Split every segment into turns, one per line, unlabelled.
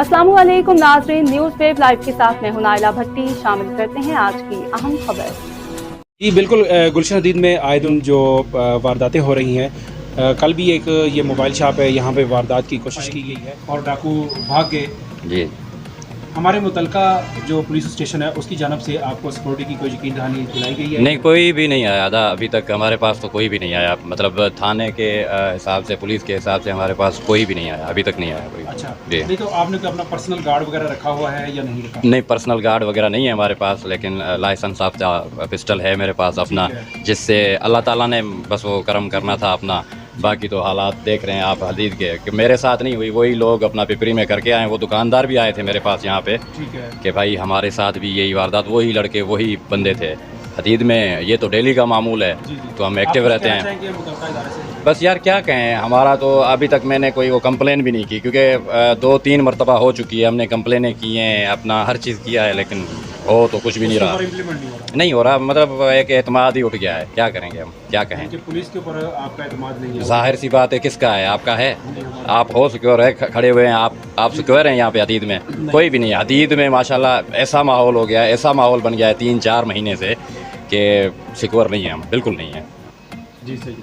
अस्सलाम वालेकुम नाज़रीन, न्यूज़ वेब लाइव के साथ मैं हूं नाइला भट्टी। शामिल करते हैं आज की अहम खबर।
जी बिल्कुल, गुलशन हदीद में आए दिन जो वारदातें हो रही हैं, कल भी एक ये मोबाइल शॉप है, यहाँ पे वारदात की कोशिश की गई है और डाकू भाग गए।
जी
हमारे मुतलका जो पुलिस स्टेशन है उसकी जानब से आपको सिक्योरिटी की कोई यकीन दहानी दिलाई गई है?
नहीं, कोई भी नहीं आया था अभी तक हमारे पास, तो कोई भी नहीं आया। मतलब थाने के हिसाब से, पुलिस के हिसाब से हमारे पास कोई भी नहीं आया, अभी तक नहीं आया कोई।
अच्छा
जी
नहीं, तो आपने कोई अपना पर्सनल गार्ड वगैरह रखा हुआ है या नहीं रखा?
नहीं, पर्सनल गार्ड वगैरह नहीं है हमारे पास, लेकिन लाइसेंस ऑफ पिस्टल है मेरे पास अपना,
ठीक
जिससे अल्लाह ताला ने बस वो करम करना था अपना। बाकी तो हालात देख रहे हैं आप हदीद के, कि मेरे साथ नहीं हुई, वही लोग अपना पिपरी में करके आए। वो दुकानदार भी आए थे मेरे पास यहाँ पे
ठीक है।
कि भाई हमारे साथ भी यही वारदात, वही लड़के वही बंदे थे हदीद में। ये तो डेली का मामूल है,
जी, जी।
तो हम एक्टिव
आप
रहते
कहना
हैं।
चाहेंगे मुतलका इदारे से?
बस यार क्या कहें, हमारा तो अभी तक मैंने कोई वो कंप्लेन भी नहीं की, क्योंकि 2-3 मरतबा हो चुकी है, हमने कंप्लेनें की हैं, अपना हर चीज़ किया है, लेकिन हो तो कुछ भी नहीं
उसके
रहा,
ऊपर इम्प्लीमेंट नहीं हो रहा?
नहीं हो रहा। मतलब एक एतमाद ही उठ गया है, क्या करेंगे हम, क्या कहें।
कि पुलिस के ऊपर आपका एतमाद नहीं है?
ज़ाहिर सी बात है, किसका है, आपका है। आप हो सिक्योर है, खड़े हुए हैं आप सिक्योर हैं यहाँ पे हदीद में? कोई भी नहीं। हदीद में माशाल्लाह ऐसा माहौल हो गया है, ऐसा माहौल बन गया है 3-4 महीने से कि सिक्योर नहीं है हम, बिल्कुल नहीं है।
जी सही।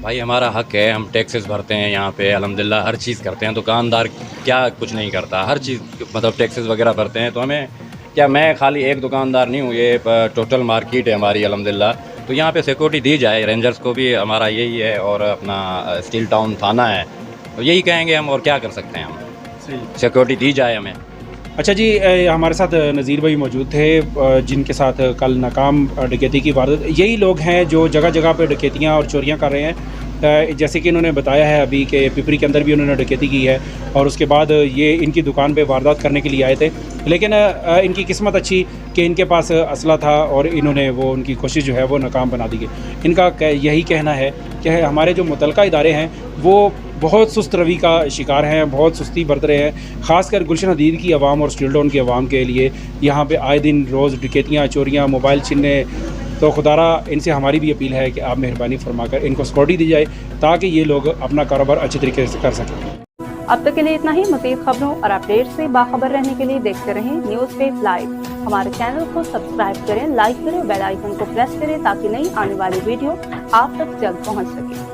भाई हमारा हक है, हम टैक्सेस भरते हैं यहाँ पे, अल्हम्दुलिल्लाह हर चीज़ करते हैं। दुकानदार क्या कुछ नहीं करता, हर चीज़ मतलब टैक्सेस वगैरह भरते हैं। तो हमें क्या, मैं खाली एक दुकानदार नहीं हूँ, ये टोटल मार्केट है हमारी अल्हम्दुलिल्लाह। तो यहाँ पे सिक्योरिटी दी जाए, रेंजर्स को भी हमारा यही है, और अपना स्टील टाउन थाना है, तो यही कहेंगे हम, और क्या कर सकते हैं हम।
सही।
सिक्योरिटी दी जाए हमें।
अच्छा जी, हमारे साथ नज़ीर भाई मौजूद थे, जिनके साथ कल नाकाम डकैती की वारदात। यही लोग हैं जो जगह जगह पे डकैतियाँ और चोरियाँ कर रहे हैं। जैसे कि इन्होंने बताया है अभी कि पिपरी के अंदर भी उन्होंने डकैती की है, और उसके बाद ये इनकी दुकान पे वारदात करने के लिए आए थे। लेकिन इनकी किस्मत अच्छी कि इनके पास असला था, और इन्होंने वो उनकी कोशिश जो है वो नाकाम बना दी गई। इनका यही कहना है कि हमारे जो मुतलका इदारे हैं वो बहुत सुस्त रवि का शिकार हैं, बहुत सुस्ती बरत रहे हैं। ख़ासकर गुलशन हदीद की आवाम और स्टील टाउन की आवाम के लिए यहाँ पे आए दिन रोज़ डकैतियाँ, चोरियाँ, मोबाइल छीनने। तो खुदारा इनसे हमारी भी अपील है कि आप मेहरबानी फरमाकर इनको सिक्योरिटी दी जाए, ताकि ये लोग अपना कारोबार अच्छे तरीके से कर सकें।
अब तक के लिए इतना ही। मज़ीद खबरों और अपडेट से बाखबर रहने के लिए देखते रहें न्यूज़ वेब लाइव। हमारे चैनल को सब्सक्राइब करें, लाइक करें, बेल आइकन को प्रेस करें, ताकि नई आने वाली वीडियो आप तक जल्द पहुंच सके।